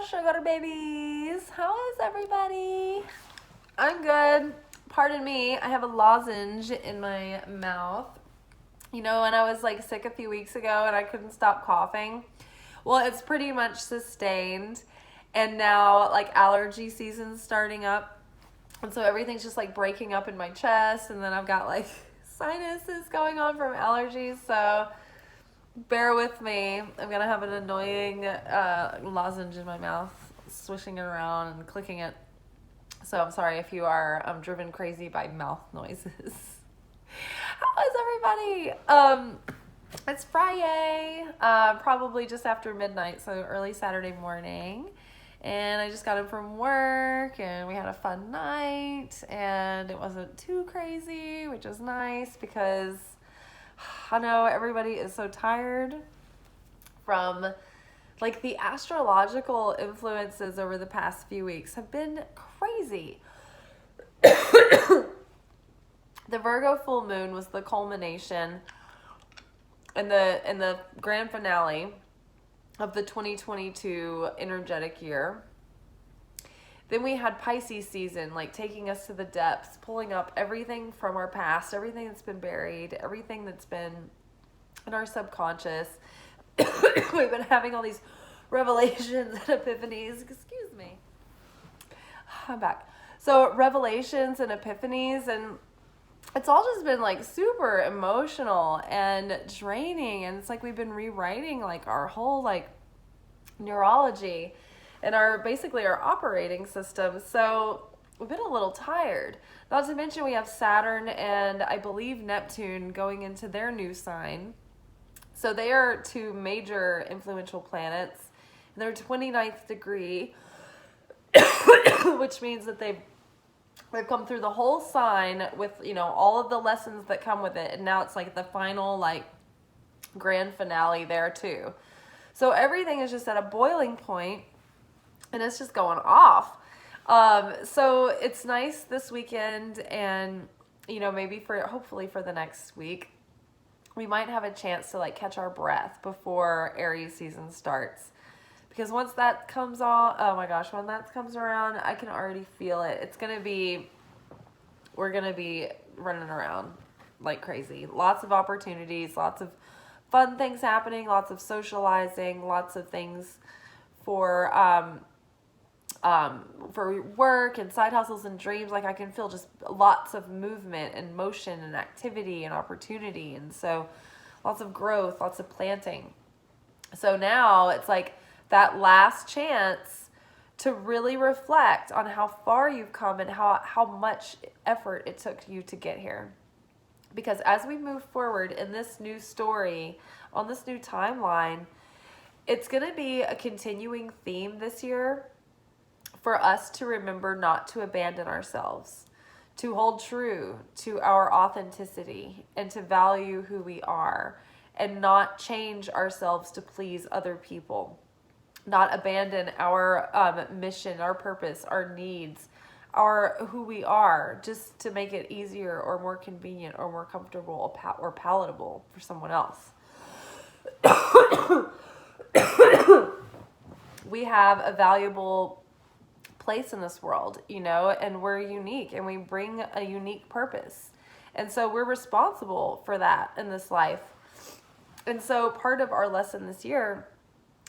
sugar babies. How is everybody? I'm good. Pardon me, I have a lozenge in my mouth. You know, when I was like sick a few weeks ago and I couldn't stop coughing? Well, it's pretty much sustained. And now like allergy season's starting up. And so everything's just like breaking up in my chest. And then I've got like sinuses going on from allergies. So bear with me. I'm going to have an annoying lozenge in my mouth, swishing it around and clicking it. So I'm sorry if you are driven crazy by mouth noises. How is everybody? It's Friday, probably just after midnight, so early Saturday morning. And I just got in from work, and we had a fun night, and it wasn't too crazy, which is nice because I know everybody is so tired from, like, the astrological influences over the past few weeks have been crazy. The Virgo full moon was the culmination and the grand finale of the 2022 energetic year. Then we had Pisces season, like taking us to the depths, pulling up everything from our past, everything that's been buried, everything that's been in our subconscious. We've been having all these revelations and epiphanies. Excuse me. I'm back. So revelations and epiphanies, and it's all just been like super emotional and draining. And it's like we've been rewriting like our whole like neurology and basically our operating system. So we've been a little tired. Not to mention we have Saturn and I believe Neptune going into their new sign. So they are two major influential planets. And they're 29th degree, which means that they've come through the whole sign with, you know, all of the lessons that come with it. And now it's like the final, like, grand finale there too. So everything is just at a boiling point and it's just going off. So it's nice this weekend and, you know, maybe hopefully for the next week, we might have a chance to like catch our breath before Aries season starts. Because once that comes on, oh my gosh, when that comes around, I can already feel it. We're going to be running around like crazy. Lots of opportunities, lots of fun things happening, lots of socializing, lots of things for work and side hustles and dreams. Like I can feel just lots of movement and motion and activity and opportunity. And so lots of growth, lots of planting. So now it's like that last chance to really reflect on how far you've come and how much effort it took you to get here. Because as we move forward in this new story, on this new timeline, it's going to be a continuing theme this year for us to remember not to abandon ourselves, to hold true to our authenticity and to value who we are and not change ourselves to please other people. Not abandon our mission, our purpose, our needs, who we are, just to make it easier or more convenient or more comfortable or palatable for someone else. We have a valuable place in this world, you know, and we're unique and we bring a unique purpose. And so we're responsible for that in this life. And so part of our lesson this year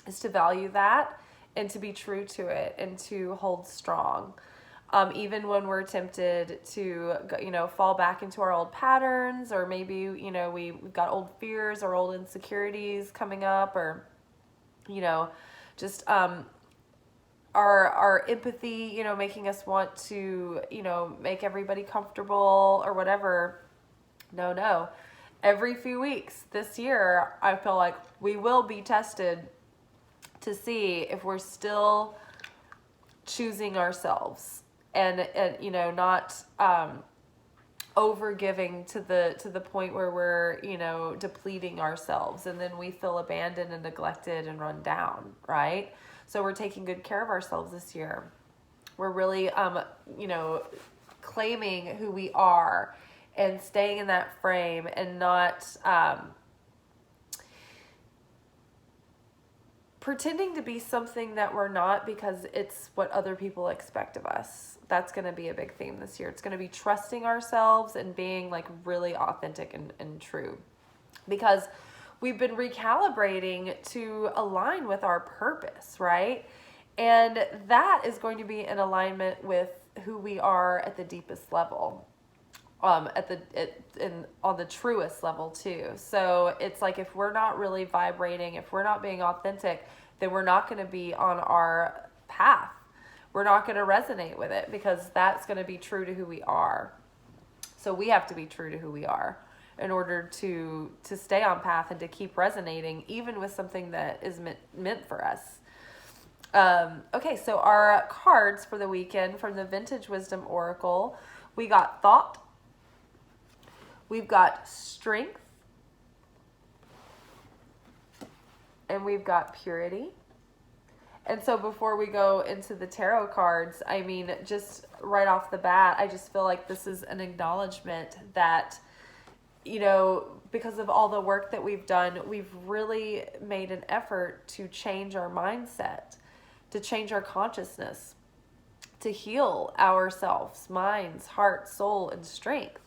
is to value that and to be true to it and to hold strong. Even when we're tempted to, you know, fall back into our old patterns, or maybe, you know, we've got old fears or old insecurities coming up, or, you know, just our empathy, you know, making us want to, you know, make everybody comfortable or whatever. No. Every few weeks this year, I feel like we will be tested to see if we're still choosing ourselves and you know, not over giving to the point where we're, you know, depleting ourselves and then we feel abandoned and neglected and run down, right? So we're taking good care of ourselves this year. We're really you know, claiming who we are and staying in that frame and not pretending to be something that we're not because it's what other people expect of us. That's going to be a big theme this year. It's going to be trusting ourselves and being like really authentic and true, because we've been recalibrating to align with our purpose, right? And that is going to be in alignment with who we are at the deepest level, on the truest level too. So it's like, if we're not really vibrating, if we're not being authentic, then we're not going to be on our path. We're not going to resonate with it, because that's going to be true to who we are. So we have to be true to who we are in order to stay on path and to keep resonating, even with something that is meant for us. Okay, so our cards for the weekend from the Vintage Wisdom Oracle, we got thought, we've got strength, and we've got purity. And so before we go into the tarot cards, I mean, just right off the bat, I just feel like this is an acknowledgement that, you know, because of all the work that we've done, we've really made an effort to change our mindset, to change our consciousness, to heal ourselves, minds, heart, soul, and strength.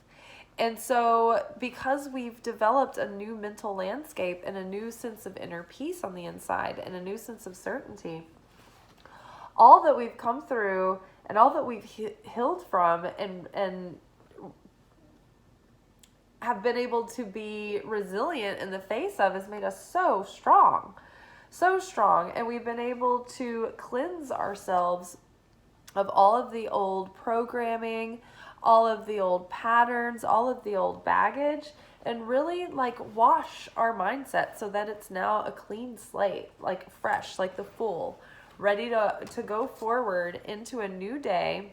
And so because we've developed a new mental landscape and a new sense of inner peace on the inside and a new sense of certainty, all that we've come through and all that we've healed from and have been able to be resilient in the face of has made us so strong. So strong. And we've been able to cleanse ourselves of all of the old programming, all of the old patterns, all of the old baggage, and really like wash our mindset so that it's now a clean slate, like fresh, like the Fool, ready to go forward into a new day,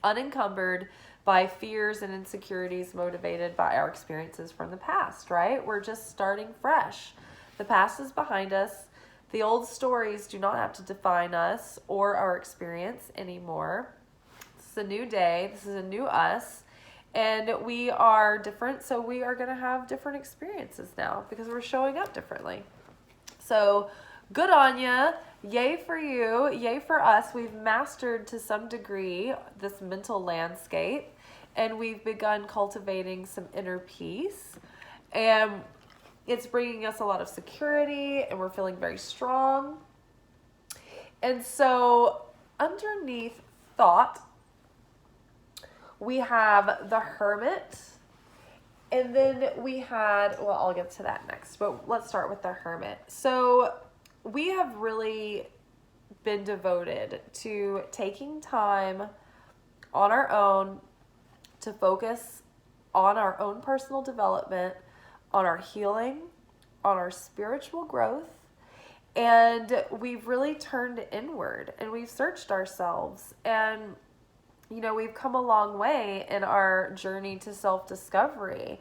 unencumbered by fears and insecurities motivated by our experiences from the past, right? We're just starting fresh. The past is behind us. The old stories do not have to define us or our experience anymore. This is a new day. This is a new us. And we are different, so we are going to have different experiences now because we're showing up differently. So good on ya. Yay for you. Yay for us. We've mastered to some degree this mental landscape, and we've begun cultivating some inner peace. And it's bringing us a lot of security, and we're feeling very strong. And so underneath thought, we have the Hermit. And then we had, well, I'll get to that next, but let's start with the Hermit. So we have really been devoted to taking time on our own to focus on our own personal development, on our healing, on our spiritual growth. And we've really turned inward and we've searched ourselves. And, you know, we've come a long way in our journey to self-discovery.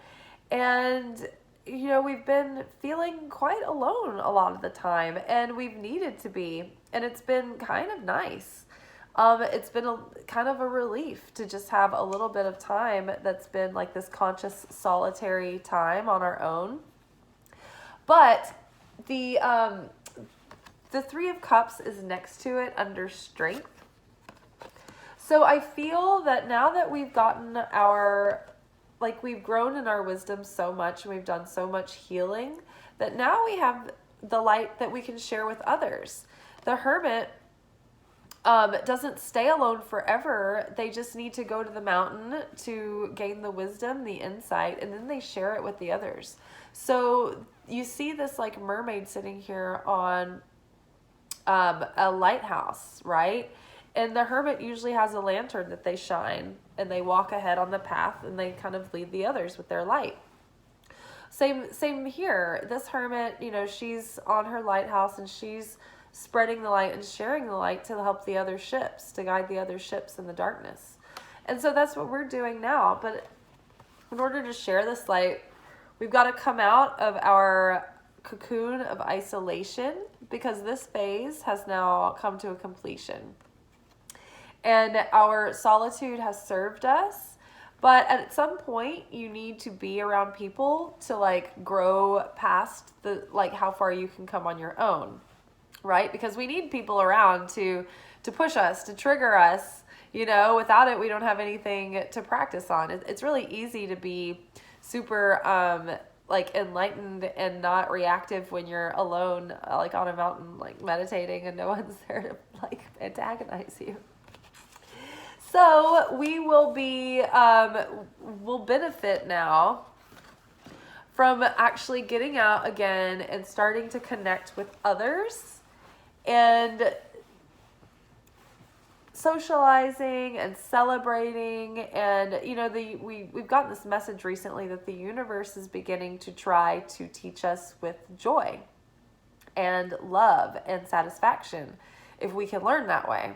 And, you know, we've been feeling quite alone a lot of the time, and we've needed to be. And it's been kind of nice. It's been kind of a relief to just have a little bit of time that's been like this conscious solitary time on our own. But the Three of Cups is next to it under strength. So I feel that now that we've gotten we've grown in our wisdom so much and we've done so much healing, that now we have the light that we can share with others. The Hermit doesn't stay alone forever. They just need to go to the mountain to gain the wisdom, the insight, and then they share it with the others. So you see this like mermaid sitting here on a lighthouse, right? And the Hermit usually has a lantern that they shine, and they walk ahead on the path, and they kind of lead the others with their light. Same here. This Hermit, you know, she's on her lighthouse, and she's spreading the light and sharing the light to help the other ships, to guide the other ships in the darkness. And so that's what we're doing now. But in order to share this light, we've got to come out of our cocoon of isolation, because this phase has now come to a completion. And our solitude has served us, but at some point you need to be around people to like grow past the, like how far you can come on your own. right? Because we need people around to push us, to trigger us. Without it, we don't have anything to practice on. It's really easy to be super like enlightened and not reactive when you're alone, like on a mountain, like meditating, and no one's there to like antagonize you. So we will will benefit now from actually getting out again and starting to connect with others and socializing and celebrating. And we've gotten this message recently that the universe is beginning to try to teach us with joy and love and satisfaction if we can learn that way.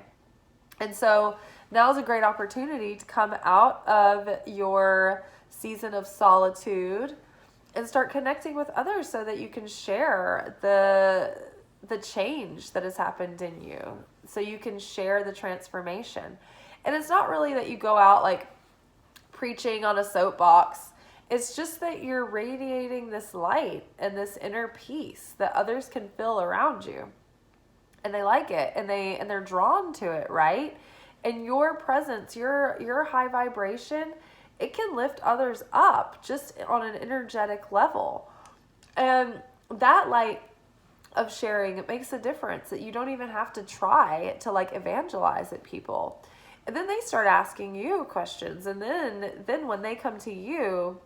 And so now is a great opportunity to come out of your season of solitude and start connecting with others so that you can share the change that has happened in you, so you can share the transformation. And it's not really that you go out like preaching on a soapbox. It's just that you're radiating this light and this inner peace that others can feel around you, and they like it, and they're drawn to it, right? And your presence, your high vibration, it can lift others up just on an energetic level. And that light of sharing, it makes a difference that you don't even have to try to like evangelize at people. And then they start asking you questions, and then when they come to you,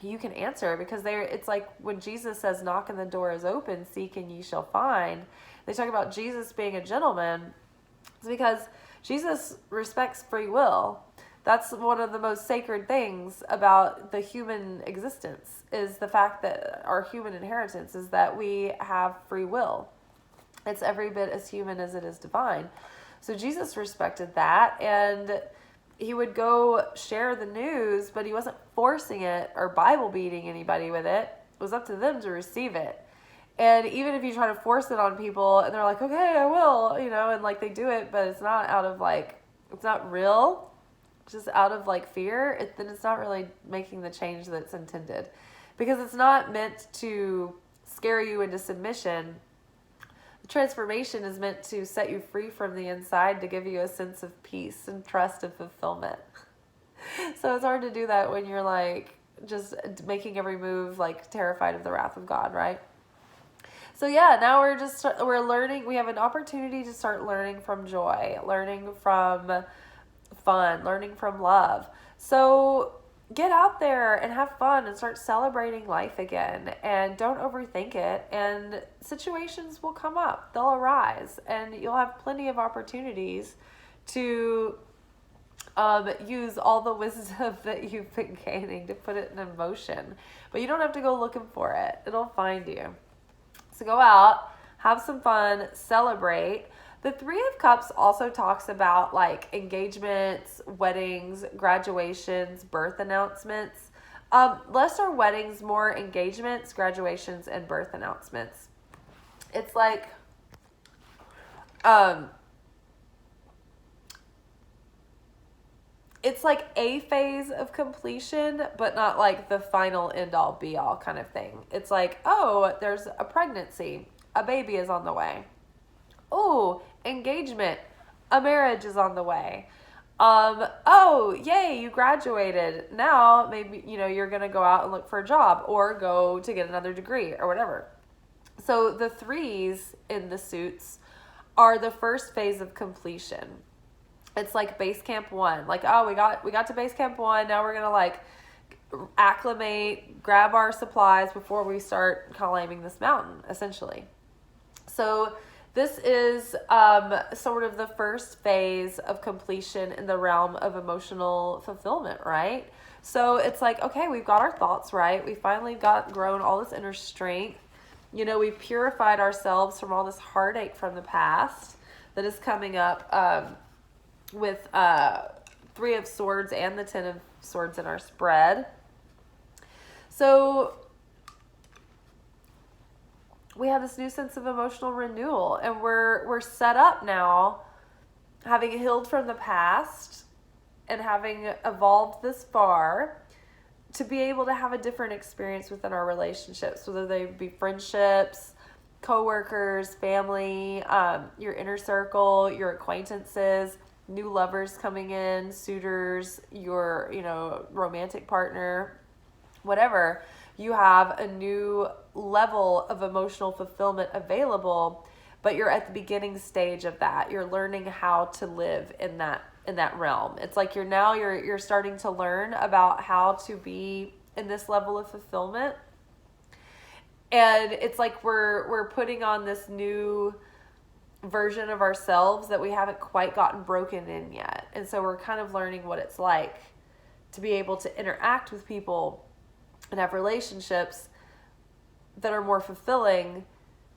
you can answer, because it's like when Jesus says, knock and the door is open, seek and ye shall find. They talk about Jesus being a gentleman. It's because Jesus respects free will. That's one of the most sacred things about the human existence, is the fact that our human inheritance is that we have free will. It's every bit as human as it is divine. So Jesus respected that, and he would go share the news, but he wasn't forcing it or Bible beating anybody with it. It was up to them to receive it. And even if you try to force it on people and they're like, okay, I will, and like they do it, but it's not out of like, it's not real, just out of like fear, then it's not really making the change that's intended, because it's not meant to scare you into submission. The transformation is meant to set you free from the inside, to give you a sense of peace and trust and fulfillment. So it's hard to do that when you're like just making every move like terrified of the wrath of God, right? So yeah, now we're learning. We have an opportunity to start learning from joy, learning from fun, learning from love. So get out there and have fun and start celebrating life again, and don't overthink it. And situations will come up, they'll arise, and you'll have plenty of opportunities to use all the wisdom that you've been gaining to put it in motion. But you don't have to go looking for it. It'll find you. So go out, have some fun, celebrate. The Three of Cups also talks about like engagements, weddings, graduations, birth announcements. Less are weddings, more engagements, graduations, and birth announcements. It's like, it's like a phase of completion, but not like the final end all be all kind of thing. It's like, oh, there's a pregnancy, a baby is on the way. Oh, engagement, a marriage is on the way. Oh, yay, you graduated. Now maybe, you're going to go out and look for a job or go to get another degree or whatever. So the threes in the suits are the first phase of completion. It's like base camp 1. Like, oh, we got to base camp 1. Now we're going to like acclimate, grab our supplies before we start climbing this mountain, essentially. So this is sort of the first phase of completion in the realm of emotional fulfillment, right? So it's like, okay, we've got our thoughts right. We finally grown all this inner strength. We've purified ourselves from all this heartache from the past that is coming up with Three of Swords and the Ten of Swords in our spread. So we have this new sense of emotional renewal, and we're set up now, having healed from the past and having evolved this far, to be able to have a different experience within our relationships, whether they be friendships, coworkers, family, your inner circle, your acquaintances, new lovers coming in, suitors, your, romantic partner, whatever. You have a new level of emotional fulfillment available, but you're at the beginning stage of that. You're learning how to live in that realm. It's like you're starting to learn about how to be in this level of fulfillment. And it's like we're putting on this new version of ourselves that we haven't quite gotten broken in yet. And so we're kind of learning what it's like to be able to interact with people and have relationships that are more fulfilling,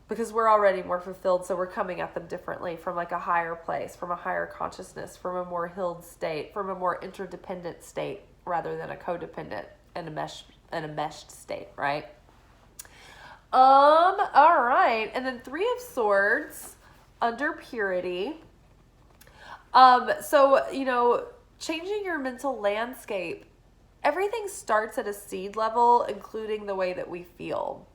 because we're already more fulfilled. So we're coming at them differently, from like a higher place, from a higher consciousness, from a more healed state, from a more interdependent state rather than a codependent and a meshed state, right? All right. And then 3 of Swords under purity. So, changing your mental landscape, everything starts at a seed level, including the way that we feel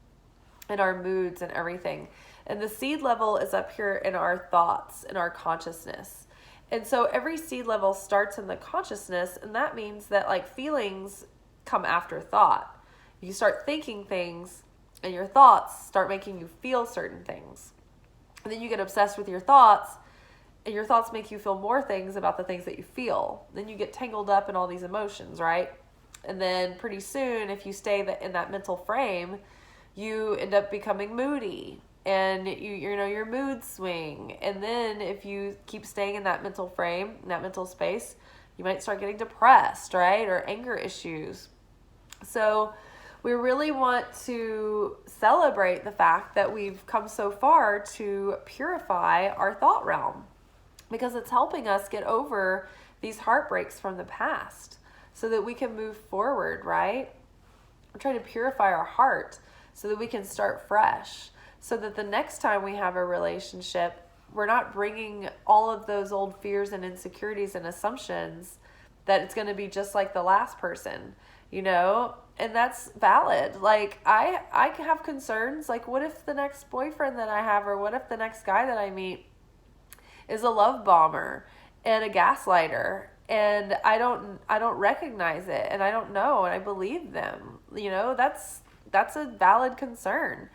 and our moods and everything. And the seed level is up here in our thoughts, in our consciousness. And so every seed level starts in the consciousness, and that means that like feelings come after thought. You start thinking things, and your thoughts start making you feel certain things. And then you get obsessed with your thoughts, and your thoughts make you feel more things about the things that you feel. Then you get tangled up in all these emotions, right? And then pretty soon, if you stay in that mental frame, you end up becoming moody, and your moods swing. And then if you keep staying in that mental frame, in that mental space, you might start getting depressed, right? Or anger issues. So we really want to celebrate the fact that we've come so far to purify our thought realm, because it's helping us get over these heartbreaks from the past so that we can move forward, right? We're trying to purify our heart so that we can start fresh, so that the next time we have a relationship, we're not bringing all of those old fears and insecurities and assumptions that it's going to be just like the last person, and that's valid. Like I have concerns, like what if the next boyfriend that I have, or what if the next guy that I meet is a love bomber and a gaslighter, and I don't recognize it, and I don't know, and I believe them. That's a valid concern.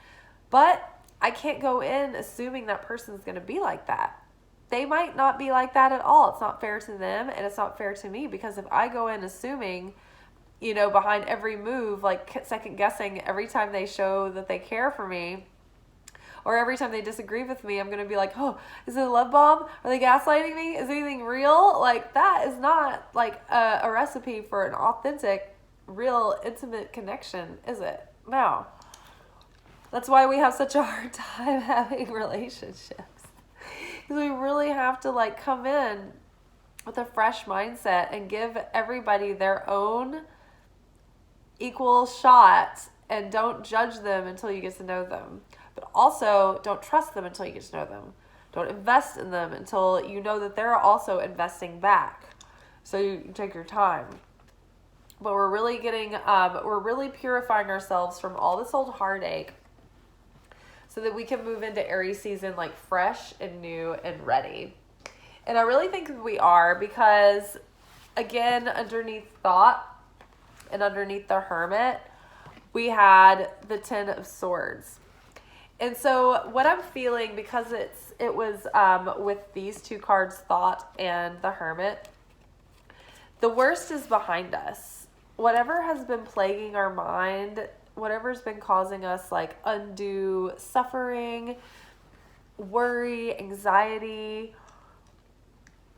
But I can't go in assuming that person's going to be like that. They might not be like that at all. It's not fair to them, and it's not fair to me, because if I go in assuming, behind every move, like second guessing every time they show that they care for me, or every time they disagree with me, I'm going to be like, oh, is it a love bomb? Are they gaslighting me? Is anything real? Like, that is not like a recipe for an authentic, real, intimate connection, is it? No. That's why we have such a hard time having relationships. Because we really have to like come in with a fresh mindset and give everybody their own equal shot, and don't judge them until you get to know them. But also don't trust them until you get to know them. Don't invest in them until you know that they're also investing back. So you take your time. But we're really purifying ourselves from all this old heartache, so that we can move into Aries season like fresh and new and ready. And I really think we are, because again, underneath thought and underneath the Hermit, we had the 10 of Swords. And so what I'm feeling, because it was with these 2 cards, thought and the Hermit, the worst is behind us. Whatever has been plaguing our mind, whatever's been causing us like undue suffering, worry, anxiety,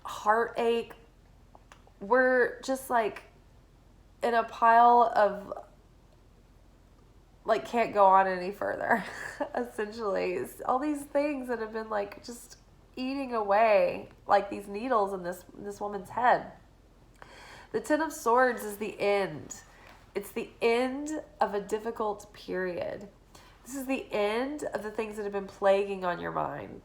heartache, we're just like in a pile of like can't go on any further. Essentially, it's all these things that have been like just eating away like these needles in this woman's head. The 10 of Swords is the end. It's the end of a difficult period. This is the end of the things that have been plaguing on your mind.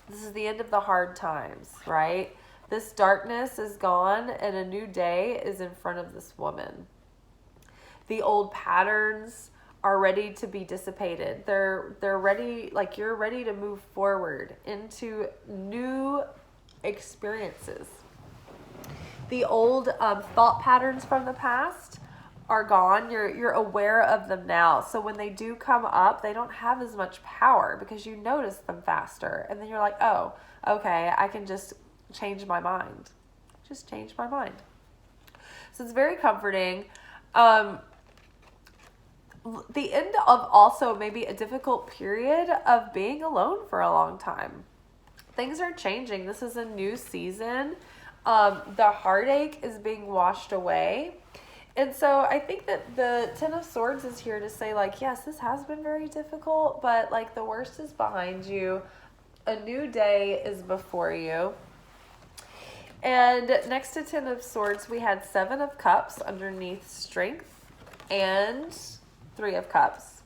This is the end of the hard times, right? This darkness is gone, and a new day is in front of this woman. The old patterns are ready to be dissipated. They're ready, like you're ready to move forward into new experiences. The old thought patterns from the past are gone. You're aware of them now. So when they do come up, they don't have as much power because you notice them faster. And then you're like, oh, okay, I can just change my mind. Just change my mind. So it's very comforting. The end of also maybe a difficult period of being alone for a long time. Things are changing. This is a new season. The heartache is being washed away. And so I think that the Ten of Swords is here to say, like, yes, this has been very difficult, but like the worst is behind you. A new day is before you. And next to Ten of Swords, we had Seven of Cups underneath strength and Three of Cups.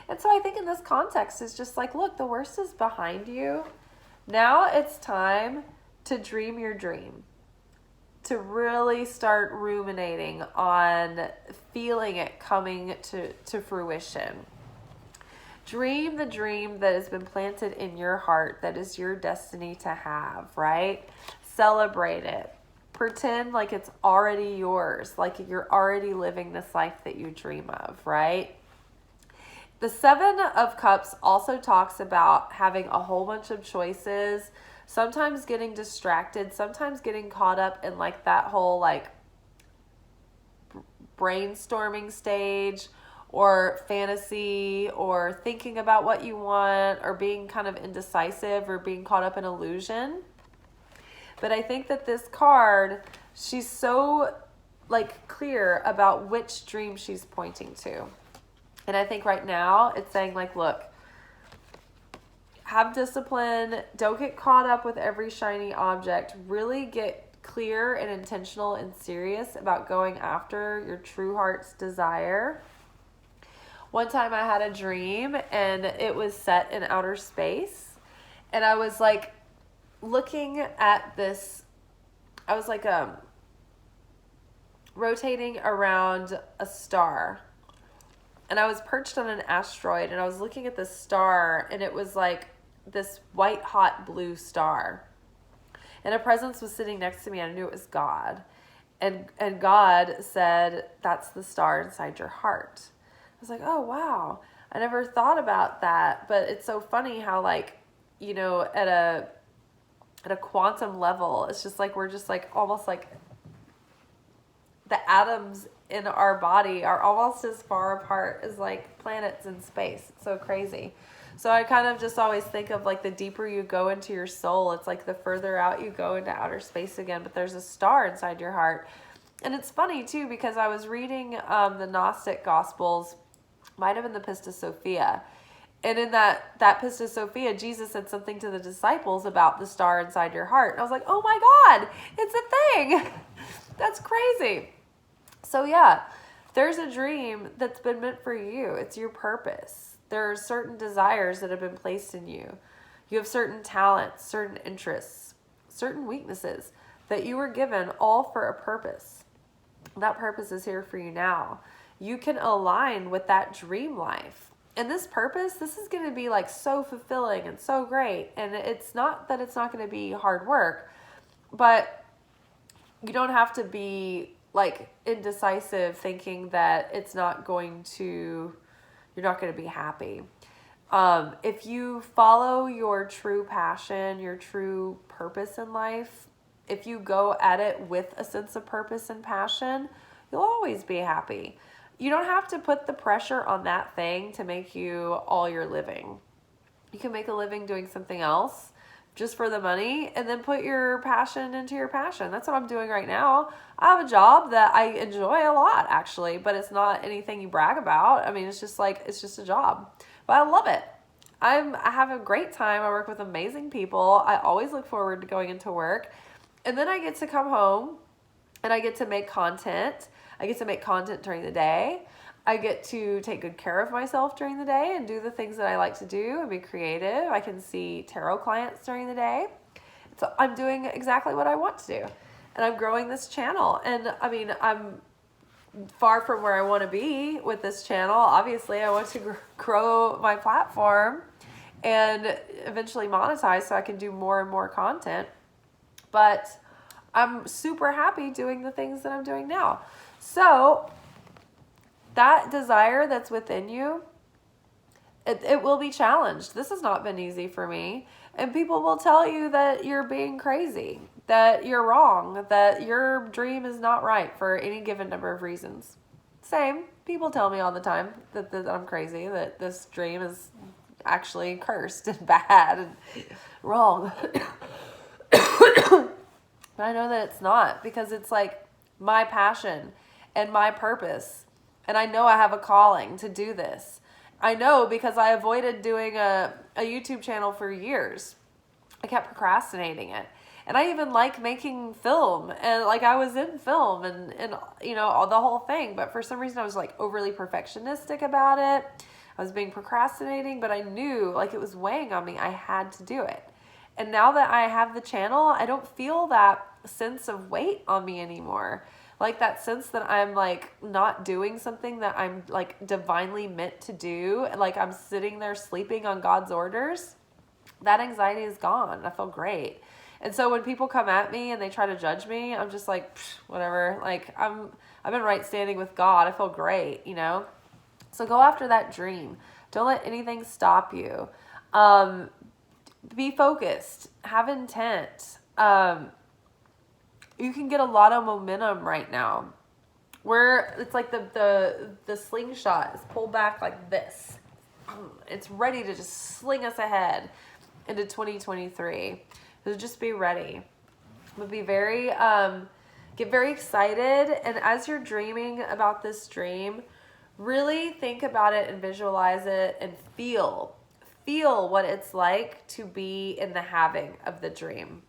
And so I think in this context, it's just like, look, the worst is behind you. Now it's time to dream your dream, to really start ruminating on feeling it coming to fruition. Dream the dream that has been planted in your heart, that is your destiny to have, right? Celebrate it. Pretend like it's already yours, like you're already living this life that you dream of, right? The Seven of Cups also talks about having a whole bunch of choices, sometimes getting distracted, sometimes getting caught up in like that whole like brainstorming stage or fantasy or thinking about what you want or being kind of indecisive or being caught up in illusion. But I think that this card, she's so like clear about which dream she's pointing to. And I think right now it's saying like, look, have discipline. Don't get caught up with every shiny object. Really get clear and intentional and serious about going after your true heart's desire. One time I had a dream and it was set in outer space. And I was like looking at this, I was like rotating around a star. And I was perched on an asteroid and I was looking at this star and it was like this white hot blue star. And a presence was sitting next to me and I knew it was God. And God said, that's the star inside your heart. I was like, oh wow. I never thought about that. But it's so funny how like, you know, at a quantum level, it's just like we're just like almost like the atoms in our body are almost as far apart as like planets in space. It's so crazy. So I kind of just always think of like the deeper you go into your soul, it's like the further out you go into outer space again, but there's a star inside your heart. And it's funny too, because I was reading the Gnostic Gospels, might have been the Pistis Sophia. And in that Pistis Sophia, Jesus said something to the disciples about the star inside your heart. And I was like, oh my God, it's a thing. That's crazy. So yeah, there's a dream that's been meant for you. It's your purpose. There are certain desires that have been placed in you. You have certain talents, certain interests, certain weaknesses that you were given all for a purpose. That purpose is here for you now. You can align with that dream life. And this purpose, this is going to be like so fulfilling and so great. And it's not that it's not going to be hard work, but you don't have to be like indecisive thinking that it's not going to, you're not going to be happy. If you follow your true passion, your true purpose in life, if you go at it with a sense of purpose and passion, you'll always be happy. You don't have to put the pressure on that thing to make you all your living. You can make a living doing something else just for the money and then put your passion into your passion. That's what I'm doing right now. I have a job that I enjoy a lot actually, but it's not anything you brag about. I mean, it's just a job, but I love it. I have a great time. I work with amazing people. I always look forward to going into work. And then I get to come home and I get to make content. I get to make content during the day. I get to take good care of myself during the day and do the things that I like to do and be creative. I can see tarot clients during the day. So I'm doing exactly what I want to do. And I'm growing this channel. And I mean, I'm far from where I want to be with this channel. Obviously, I want to grow my platform and eventually monetize so I can do more and more content. But I'm super happy doing the things that I'm doing now. So that desire that's within you, it will be challenged. This has not been easy for me. And people will tell you that you're being crazy, that you're wrong, that your dream is not right for any given number of reasons. Same. People tell me all the time that I'm crazy, that this dream is actually cursed and bad and wrong. But I know that it's not, because it's like my passion and my purpose. And I know I have a calling to do this. I know because I avoided doing a YouTube channel for years. I kept procrastinating it. And I even like making film, and like I was in film and you know, all the whole thing. But for some reason I was like overly perfectionistic about it. I was being procrastinating, but I knew like it was weighing on me. I had to do it. And now that I have the channel, I don't feel that sense of weight on me anymore. Like that sense that I'm like not doing something that I'm like divinely meant to do. Like I'm sitting there sleeping on God's orders. That anxiety is gone. I feel great. And so when people come at me and they try to judge me, I'm just like, whatever. Like I've been right standing with God. I feel great, you know? So go after that dream. Don't let anything stop you. Be focused, have intent. You can get a lot of momentum right now, where it's like the slingshot is pulled back like this. It's ready to just sling us ahead into 2023. So just be ready. But be very, get very excited. And as you're dreaming about this dream, really think about it and visualize it and feel what it's like to be in the having of the dream.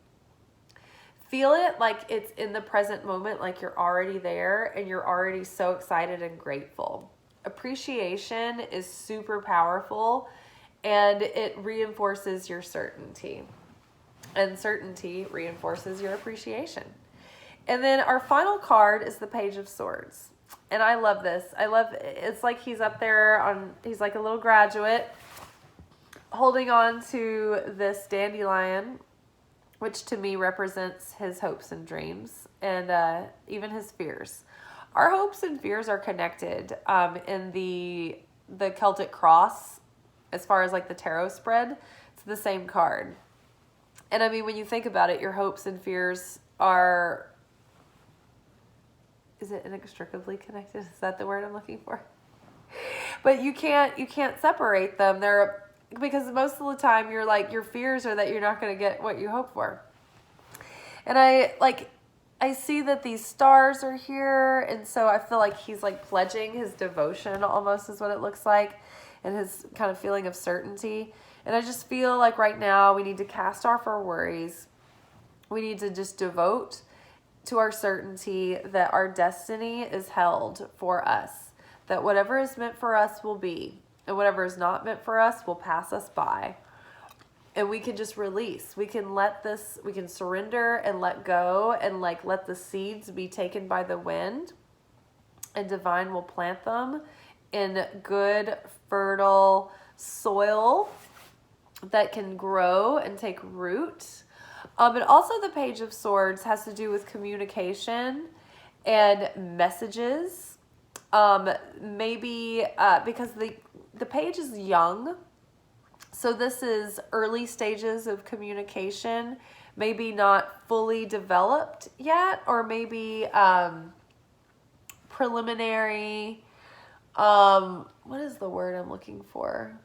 Feel it like it's in the present moment, like you're already there and you're already so excited and grateful. Appreciation is super powerful, and it reinforces your certainty. And certainty reinforces your appreciation. And then our final card is the Page of Swords. And I love this. It's like he's up there he's like a little graduate holding on to this dandelion, which to me represents his hopes and dreams, and even his fears. Our hopes and fears are connected in the Celtic cross, as far as like the tarot spread. It's the same card. And I mean, when you think about it, your hopes and fears are, is it inextricably connected? Is that the word I'm looking for? But you can't separate them. Because most of the time you're like, your fears are that you're not going to get what you hope for. And I see that these stars are here. And so I feel like he's like pledging his devotion, almost is what it looks like, and his kind of feeling of certainty. And I just feel like right now we need to cast off our worries. We need to just devote to our certainty that our destiny is held for us, that whatever is meant for us will be. And whatever is not meant for us will pass us by. And we can just release. We can surrender and let go, and like let the seeds be taken by the wind. And divine will plant them in good, fertile soil that can grow and take root. But also the Page of Swords has to do with communication and messages. Maybe because the page is young, so this is early stages of communication, maybe not fully developed yet, or maybe preliminary. What is the word I'm looking for?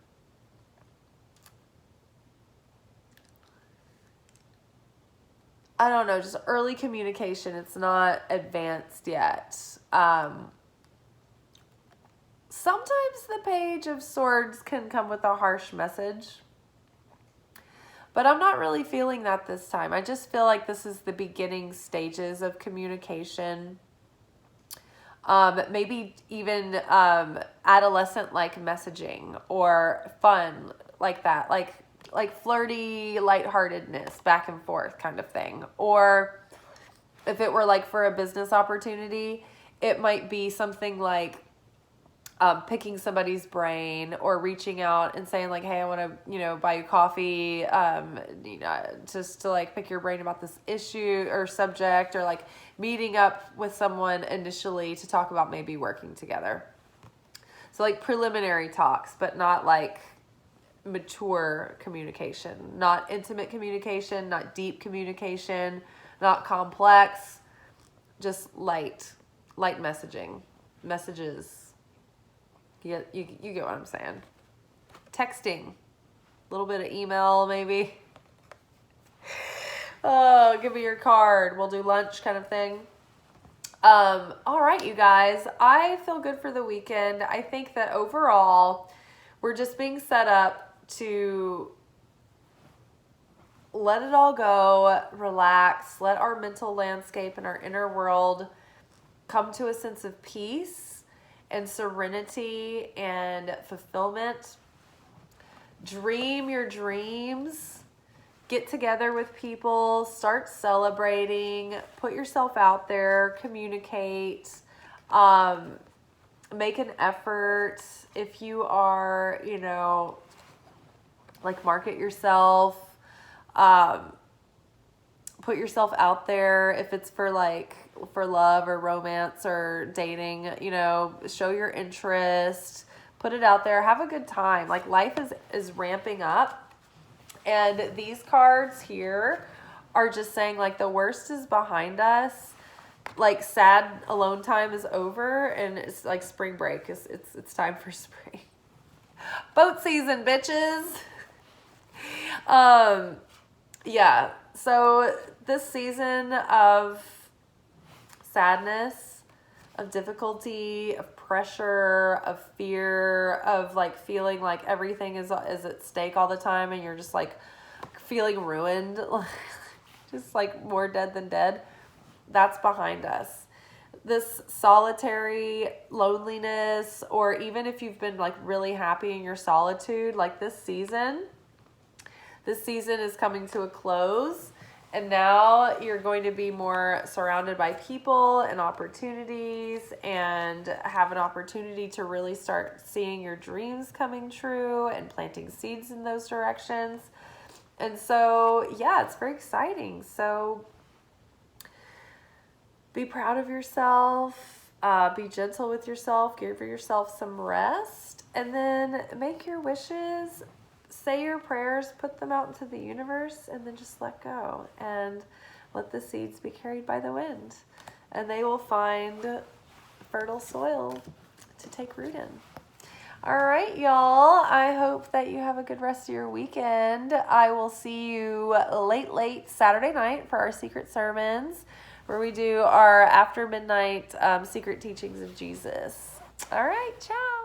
I don't know, just early communication. It's not advanced yet. Sometimes the Page of Swords can come with a harsh message, but I'm not really feeling that this time. I just feel like this is the beginning stages of communication. Maybe even adolescent-like messaging, or fun like that, like flirty lightheartedness, back and forth kind of thing. Or if it were like for a business opportunity, it might be something like picking somebody's brain or reaching out and saying like, hey, I want to, buy you coffee, just to like pick your brain about this issue or subject, or like meeting up with someone initially to talk about maybe working together. So like preliminary talks, but not like mature communication, not intimate communication, not deep communication, not complex, just light messages. You get what I'm saying. Texting, a little bit of email maybe. Oh, give me your card. We'll do lunch kind of thing. All right, you guys, I feel good for the weekend. I think that overall we're just being set up to let it all go, relax, let our mental landscape and our inner world come to a sense of peace and serenity and fulfillment. Dream your dreams. Get together with people. Start celebrating. Put yourself out there. Communicate. Make an effort. If you are, like market yourself. Put yourself out there. If it's for love or romance or dating, show your interest, put it out there, have a good time. Like life is ramping up, and these cards here are just saying like the worst is behind us. Like sad alone time is over, and it's like spring break. It's time for spring. Boat season, bitches. Yeah. So this season of sadness, of difficulty, of pressure, of fear, of like feeling like everything is at stake all the time, and you're just like feeling ruined, just like more dead than dead, that's behind us. This solitary loneliness, or even if you've been like really happy in your solitude, like this season is coming to a close. And now you're going to be more surrounded by people and opportunities, and have an opportunity to really start seeing your dreams coming true and planting seeds in those directions. And so, yeah, it's very exciting. So be proud of yourself, be gentle with yourself, give yourself some rest, and then make your wishes. Say your prayers, put them out into the universe, and then just let go and let the seeds be carried by the wind, and they will find fertile soil to take root in. All right, y'all. I hope that you have a good rest of your weekend. I will see you late Saturday night for our secret sermons, where we do our after midnight secret teachings of Jesus. All right, ciao.